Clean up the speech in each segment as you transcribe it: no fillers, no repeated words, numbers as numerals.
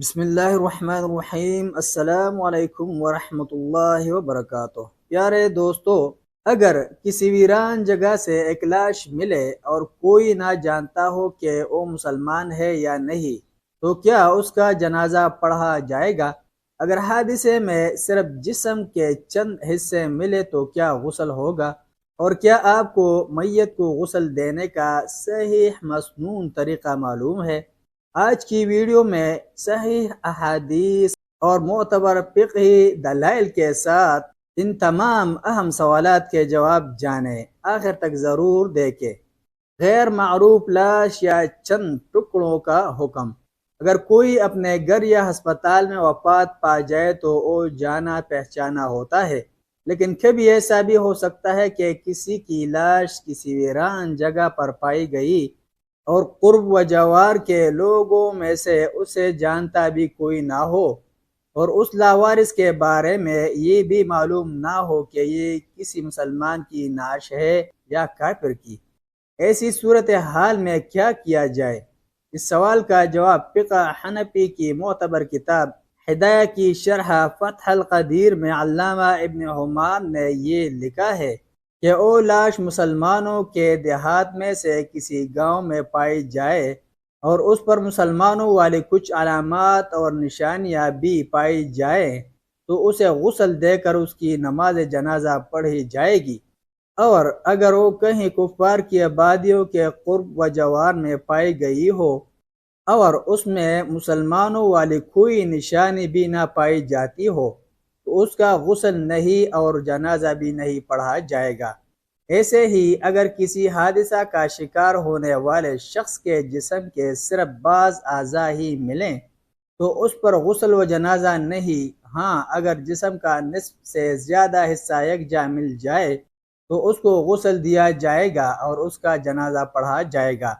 بسم اللہ الرحمن الرحیم۔ السلام علیکم ورحمۃ اللہ وبرکاتہ۔ پیارے دوستو، اگر کسی ویران جگہ سے ایک لاش ملے اور کوئی نہ جانتا ہو کہ وہ مسلمان ہے یا نہیں، تو کیا اس کا جنازہ پڑھا جائے گا؟ اگر حادثے میں صرف جسم کے چند حصے ملے تو کیا غسل ہوگا؟ اور کیا آپ کو میت کو غسل دینے کا صحیح مسنون طریقہ معلوم ہے؟ آج کی ویڈیو میں صحیح احادیث اور معتبر فقہی دلائل کے ساتھ ان تمام اہم سوالات کے جواب جانیں۔ آخر تک ضرور دیکھیں۔ غیر معروف لاش یا چند ٹکڑوں کا حکم۔ اگر کوئی اپنے گھر یا ہسپتال میں وفات پا جائے تو وہ جانا پہچانا ہوتا ہے، لیکن کبھی ایسا بھی ہو سکتا ہے کہ کسی کی لاش کسی ویران جگہ پر پائی گئی اور قرب و جوار کے لوگوں میں سے اسے جانتا بھی کوئی نہ ہو، اور اس لاوارث کے بارے میں یہ بھی معلوم نہ ہو کہ یہ کسی مسلمان کی نعش ہے یا کافر کی۔ ایسی صورتحال میں کیا کیا جائے؟ اس سوال کا جواب فقہ حنفی کی معتبر کتاب ہدایہ کی شرح فتح القدیر میں علامہ ابن حمام نے یہ لکھا ہے کہ وہ لاش مسلمانوں کے دیہات میں سے کسی گاؤں میں پائی جائے اور اس پر مسلمانوں والی کچھ علامات اور نشانیاں بھی پائی جائیں تو اسے غسل دے کر اس کی نماز جنازہ پڑھی جائے گی، اور اگر وہ کہیں کفار کی آبادیوں کے قرب و جوار میں پائی گئی ہو اور اس میں مسلمانوں والی کوئی نشانی بھی نہ پائی جاتی ہو تو اس کا غسل نہیں اور جنازہ بھی نہیں پڑھا جائے گا۔ ایسے ہی اگر کسی حادثہ کا شکار ہونے والے شخص کے جسم کے صرف بعض اعضاء ہی ملیں تو اس پر غسل و جنازہ نہیں۔ ہاں، اگر جسم کا نصف سے زیادہ حصہ یکجا مل جائے تو اس کو غسل دیا جائے گا اور اس کا جنازہ پڑھا جائے گا،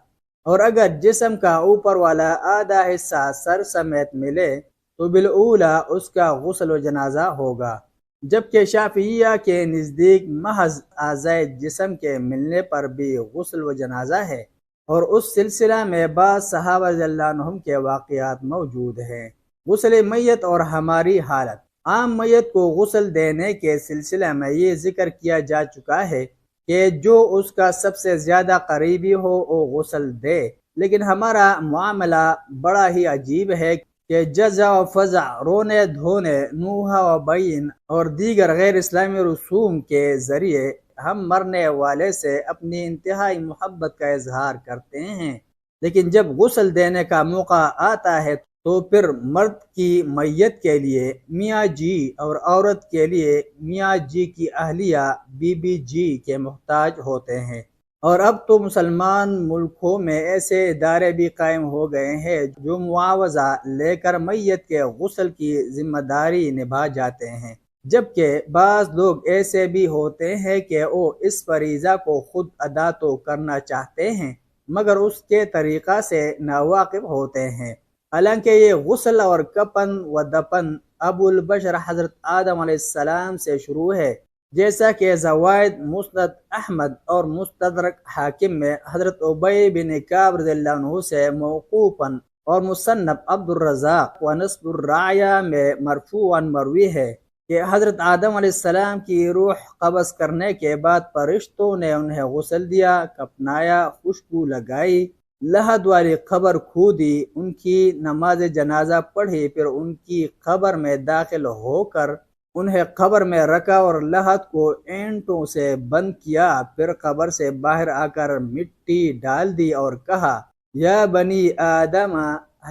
اور اگر جسم کا اوپر والا آدھا حصہ سر سمیت ملے تو بالاولیٰ اس کا غسل و جنازہ ہوگا، جبکہ شافعیہ کے نزدیک محض اعضائے جسم کے ملنے پر بھی غسل و جنازہ ہے، اور اس سلسلہ میں بعض صحابہ رضی اللہ عنہم کے واقعات موجود ہیں۔ غسل میت اور ہماری حالت۔ عام میت کو غسل دینے کے سلسلہ میں یہ ذکر کیا جا چکا ہے کہ جو اس کا سب سے زیادہ قریبی ہو وہ غسل دے، لیکن ہمارا معاملہ بڑا ہی عجیب ہے کہ جزا و فضا، رونے دھونے، نوحہ و بین اور دیگر غیر اسلامی رسوم کے ذریعے ہم مرنے والے سے اپنی انتہائی محبت کا اظہار کرتے ہیں، لیکن جب غسل دینے کا موقع آتا ہے تو پھر مرد کی میت کے لیے میاں جی اور عورت کے لیے میاں جی کی اہلیہ بی بی جی کے محتاج ہوتے ہیں۔ اور اب تو مسلمان ملکوں میں ایسے ادارے بھی قائم ہو گئے ہیں جو معاوضہ لے کر میت کے غسل کی ذمہ داری نبھا جاتے ہیں، جبکہ بعض لوگ ایسے بھی ہوتے ہیں کہ وہ اس فریضہ کو خود ادا تو کرنا چاہتے ہیں مگر اس کے طریقہ سے ناواقف ہوتے ہیں، حالانکہ یہ غسل اور کفن و دفن ابو البشر حضرت آدم علیہ السلام سے شروع ہے، جیسا کہ زوائد مسند احمد اور مستدرک حاکم میں حضرت ابی بن کعب رضی اللہ عنہ سے موقوفاً اور مصنف عبد الرزاق و نصب الرعیہ میں مرفوعاً مروی ہے کہ حضرت آدم علیہ السلام کی روح قبض کرنے کے بعد فرشتوں نے انہیں غسل دیا، کفنایا، خوشبو لگائی، لحد والی قبر کھودی، ان کی نماز جنازہ پڑھی، پھر ان کی قبر میں داخل ہو کر انہیں قبر میں رکھا اور لحد کو اینٹوں سے بند کیا، پھر قبر سے باہر آ کر مٹی ڈال دی اور کہا، یا بنی آدم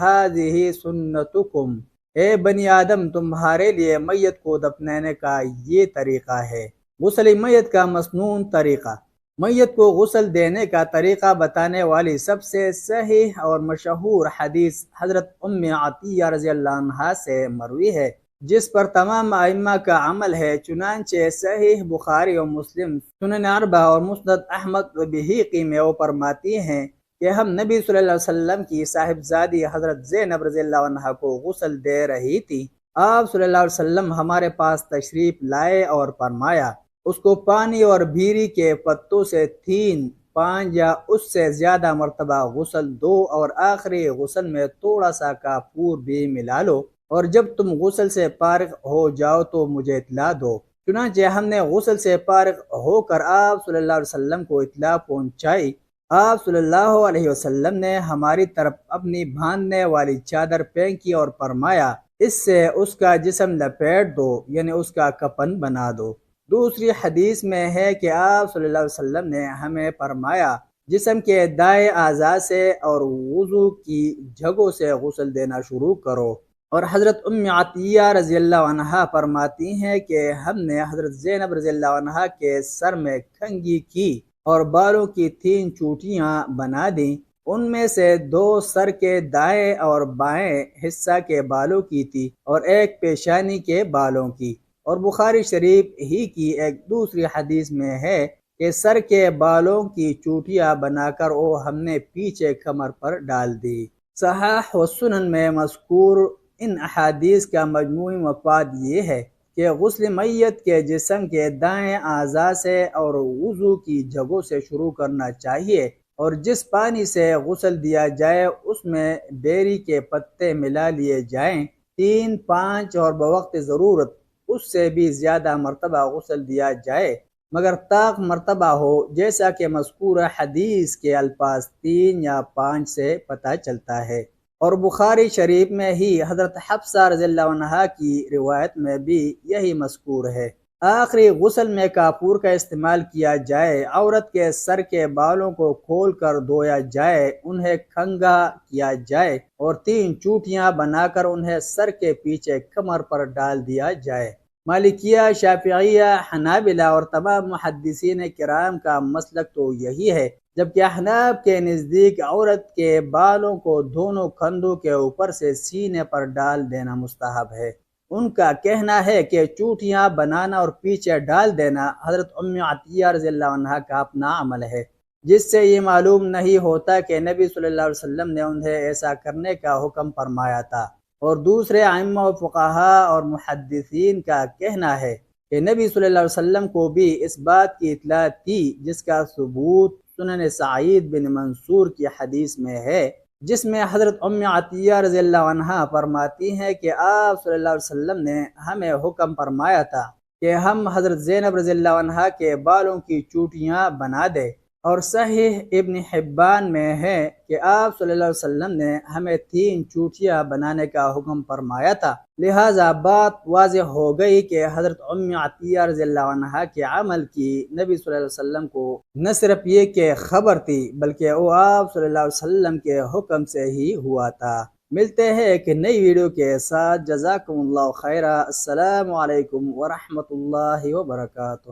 ہذہ سنتکم، اے بنی آدم تمہارے لیے میت کو دفنانے کا یہ طریقہ ہے۔ غسل میت کا مسنون طریقہ۔ میت کو غسل دینے کا طریقہ بتانے والی سب سے صحیح اور مشہور حدیث حضرت ام عطیہ رضی اللہ عنہا سے مروی ہے، جس پر تمام ائمہ کا عمل ہے، چنانچہ صحیح بخاری و مسلم، سنن اربعہ اور مسند احمد و بہیقی میں وہ فرماتی ہیں کہ ہم نبی صلی اللہ علیہ وسلم کی صاحبزادی حضرت زینب رضی اللہ عنہا کو غسل دے رہی تھی، آپ صلی اللہ علیہ وسلم ہمارے پاس تشریف لائے اور فرمایا، اس کو پانی اور بھیری کے پتوں سے 3 5 یا اس سے زیادہ مرتبہ غسل دو اور آخری غسل میں تھوڑا سا کافور بھی ملا لو، اور جب تم غسل سے فارغ ہو جاؤ تو مجھے اطلاع دو۔ چنانچہ ہم نے غسل سے فارغ ہو کر آپ صلی اللہ علیہ وسلم کو اطلاع پہنچائی۔ آپ صلی اللہ علیہ وسلم نے ہماری طرف اپنی باندھنے والی چادر پھینکی اور فرمایا، اس سے اس کا جسم لپیٹ دو، یعنی اس کا کفن بنا دو۔ دوسری حدیث میں ہے کہ آپ صلی اللہ علیہ وسلم نے ہمیں فرمایا، جسم کے دائیں اعضاء سے اور وضو کی جگہوں سے غسل دینا شروع کرو۔ اور حضرت ام عطیہ رضی اللہ عنہا فرماتی ہیں کہ ہم نے حضرت زینب رضی اللہ عنہا کے سر میں کنگھی کی اور بالوں کی 3 چوٹیاں بنا دیں، ان میں سے 2 سر کے دائیں اور بائیں حصہ کے بالوں کی تھی اور ایک پیشانی کے بالوں کی۔ اور بخاری شریف ہی کی ایک دوسری حدیث میں ہے کہ سر کے بالوں کی چوٹیاں بنا کر وہ ہم نے پیچھے کمر پر ڈال دی۔ صحاح و سنن میں مذکور ان احادیث کا مجموعی مفاد یہ ہے کہ غسل میت کے جسم کے دائیں اعضاء سے اور وضو کی جگہوں سے شروع کرنا چاہیے، اور جس پانی سے غسل دیا جائے اس میں بیری کے پتے ملا لیے جائیں۔ 3، 5 اور بوقت ضرورت اس سے بھی زیادہ مرتبہ غسل دیا جائے، مگر طاق مرتبہ ہو، جیسا کہ مذکورہ حدیث کے الفاظ 3 یا 5 سے پتہ چلتا ہے۔ اور بخاری شریف میں ہی حضرت حفصہ رضی اللہ عنہا کی روایت میں بھی یہی مذکور ہے۔ آخری غسل میں کافور کا استعمال کیا جائے، عورت کے سر کے بالوں کو کھول کر دھویا جائے، انہیں کنگھا کیا جائے اور 3 چوٹیاں بنا کر انہیں سر کے پیچھے کمر پر ڈال دیا جائے۔ مالکیہ، شافعیہ، حنابلہ اور تمام محدثین کرام کا مسلک تو یہی ہے، جبکہ احناف کے نزدیک عورت کے بالوں کو دونوں کندھوں کے اوپر سے سینے پر ڈال دینا مستحب ہے۔ ان کا کہنا ہے کہ چوٹیاں بنانا اور پیچھے ڈال دینا حضرت ام عطیہ رضی اللہ عنہا کا اپنا عمل ہے، جس سے یہ معلوم نہیں ہوتا کہ نبی صلی اللہ علیہ وسلم نے انہیں ایسا کرنے کا حکم فرمایا تھا۔ اور دوسرے ائمہ و فقہا اور محدثین کا کہنا ہے کہ نبی صلی اللہ علیہ وسلم کو بھی اس بات کی اطلاع تھی، جس کا ثبوت سنن سعید بن منصور کی حدیث میں ہے، جس میں حضرت ام عطیہ رضی اللہ عنہا فرماتی ہیں کہ آپ صلی اللہ علیہ وسلم نے ہمیں حکم فرمایا تھا کہ ہم حضرت زینب رضی اللہ عنہا کے بالوں کی چوٹیاں بنا دیں۔ اور صحیح ابن حبان میں ہے کہ آپ صلی اللہ علیہ وسلم نے ہمیں 3 چوٹیاں بنانے کا حکم فرمایا تھا، لہٰذا بات واضح ہو گئی کہ حضرت ام عطیہ رضی اللہ عنہا کے عمل کی نبی صلی اللہ علیہ وسلم کو نہ صرف یہ کہ خبر تھی، بلکہ وہ آپ صلی اللہ علیہ وسلم کے حکم سے ہی ہوا تھا۔ ملتے ہیں ایک نئی ویڈیو کے ساتھ۔ جزاکم اللہ خیرہ۔ السلام علیکم ورحمۃ اللہ وبرکاتہ۔